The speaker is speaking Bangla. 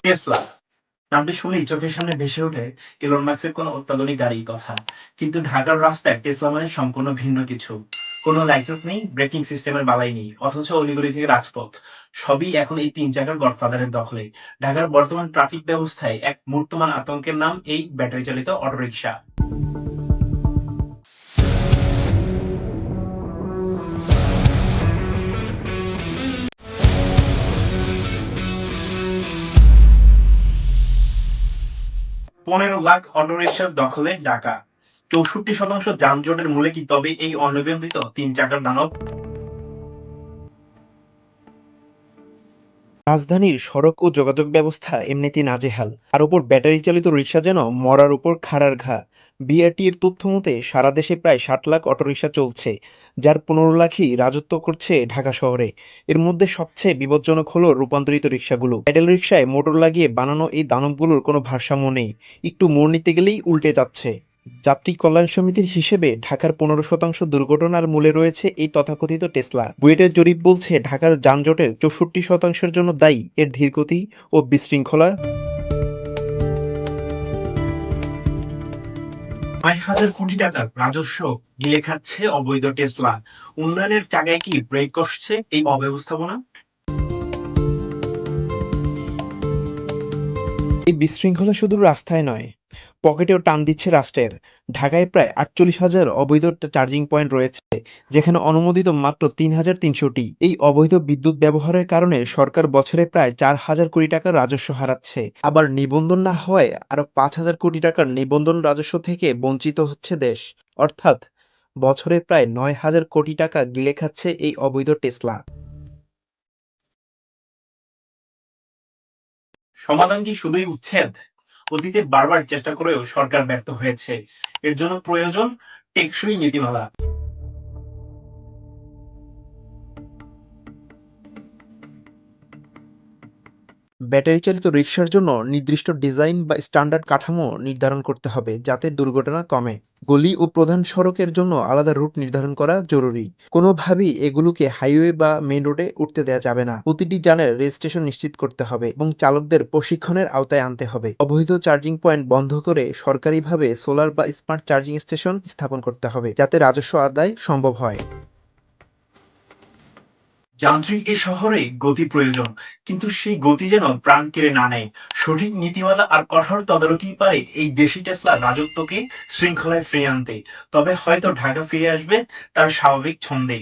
টেসলা নামটি শুনলেই চোখের সামনে ভেসে ওঠে ইলন মাস্কের কোনো অত্যাধুনিক গাড়ির কথা। কিন্তু ঢাকার রাস্তায় টেসলা মানে সম্পূর্ণ ভিন্ন কিছু। কোনো লাইসেন্স নেই, ব্রেকিং সিস্টেমের বালাই নেই, অথচ অলিগলি থেকে রাজপথ সবই এখন এই তিন চাকার গডফাদারের দখলে। ঢাকার বর্তমান ট্রাফিক ব্যবস্থায় এক মূর্তমান আতঙ্কের নাম এই ব্যাটারি চালিত অটোরিকশা। 15 লাখ অটোরিকশার দখলে ঢাকা। 64% যানজটের মূলে কি তবে এই অনিয়ন্ত্রিত তিন চাকার দানব? রাজধানীর সড়ক ও যোগাযোগ ব্যবস্থা এমনিতেই নাজেহাল, আর ওপর ব্যাটারি চালিত রিক্সা যেন মরার উপর খাড়ার ঘা। বিআরটি এর তথ্য মতে সারা দেশে প্রায় 60 লাখ অটোরিকশা চলছে, যার 15 লাখই রাজত্ব করছে ঢাকা শহরে। এর মধ্যে সবচেয়ে বিপজ্জনক হলো রূপান্তরিত রিক্সাগুলো। প্যাডেল রিক্সায় মোটর লাগিয়ে বানানো এই দানবগুলোর কোনো ভারসাম্য নেই, একটু মোড় নিতে গেলেই উল্টে যাচ্ছে। যাত্রী কল্যাণ সমিতির হিসেবে ঢাকার 15% দুর্ঘটনার মূলে রয়েছে এই তথাকথিত টেসলা। বুয়েটের জরিপ বলছে ঢাকার যানজটের 64%-এর জন্য দায়ী এর ধীরগতি ও বিশৃঙ্খলা। 9,000 কোটি টাকার রাজস্ব গিলে খাচ্ছে অবৈধ টেসলা। উন্নয়নের জায়গায় কি ব্রেক কষছে এই অব্যবস্থাপনা? এই বিশৃঙ্খলা শুধু রাস্তায় নয়, পকেটেও টান দিচ্ছে রাষ্ট্রের। ঢাকায় প্রায় 48,000 অবৈধ চার্জিং পয়েন্ট রয়েছে, যেখানে অনুমোদিত মাত্র 3,300টি। এই অবৈধ বিদ্যুৎ ব্যবহারের কারণে সরকার বছরে প্রায় 4,000 কোটি টাকার রাজস্ব হারাচ্ছে। আবার নিবন্ধন না হওয়ায় আরও 5,000 কোটি টাকার নিবন্ধন রাজস্ব থেকে বঞ্চিত হচ্ছে দেশ। অর্থাৎ বছরে প্রায় 9,000 কোটি টাকা গিলে খাচ্ছে এই অবৈধ টেসলা। সমাধান কি শুধুই উচ্ছেদ? অতীতে বারবার চেষ্টা করেও সরকার ব্যর্থ হয়েছে। এর জন্য প্রয়োজন টেকসই নীতিমালা। ব্যাটারি চালিত রিক্সার জন্য নির্দিষ্ট ডিজাইন বা স্ট্যান্ডার্ড কাঠামো নির্ধারণ করতে হবে, যাতে দুর্ঘটনা কমে। গলি ও প্রধান সড়কের জন্য আলাদা রুট নির্ধারণ করা জরুরি। কোনোভাবেই এগুলোকে হাইওয়ে বা মেইন রোডে উঠতে দেওয়া যাবে না। প্রতিটি যানের রেজিস্ট্রেশন নিশ্চিত করতে হবে এবং চালকদের প্রশিক্ষণের আওতায় আনতে হবে। অবৈধ চার্জিং পয়েন্ট বন্ধ করে সরকারিভাবে সোলার বা স্মার্ট চার্জিং স্টেশন স্থাপন করতে হবে, যাতে রাজস্ব আদায় সম্ভব হয়। যান্ত্রিক এই শহরে গতি প্রয়োজন, কিন্তু সেই গতি যেন প্রাণ কেড়ে না নেয়। সঠিক নীতিমালা আর কঠোর তদারকি পারে এই দেশি টেসলা রাজত্বকে শৃঙ্খলায় ফিরিয়ে আনতে। তবে হয়তো ঢাকা ফিরে আসবে তার স্বাভাবিক ছন্দে।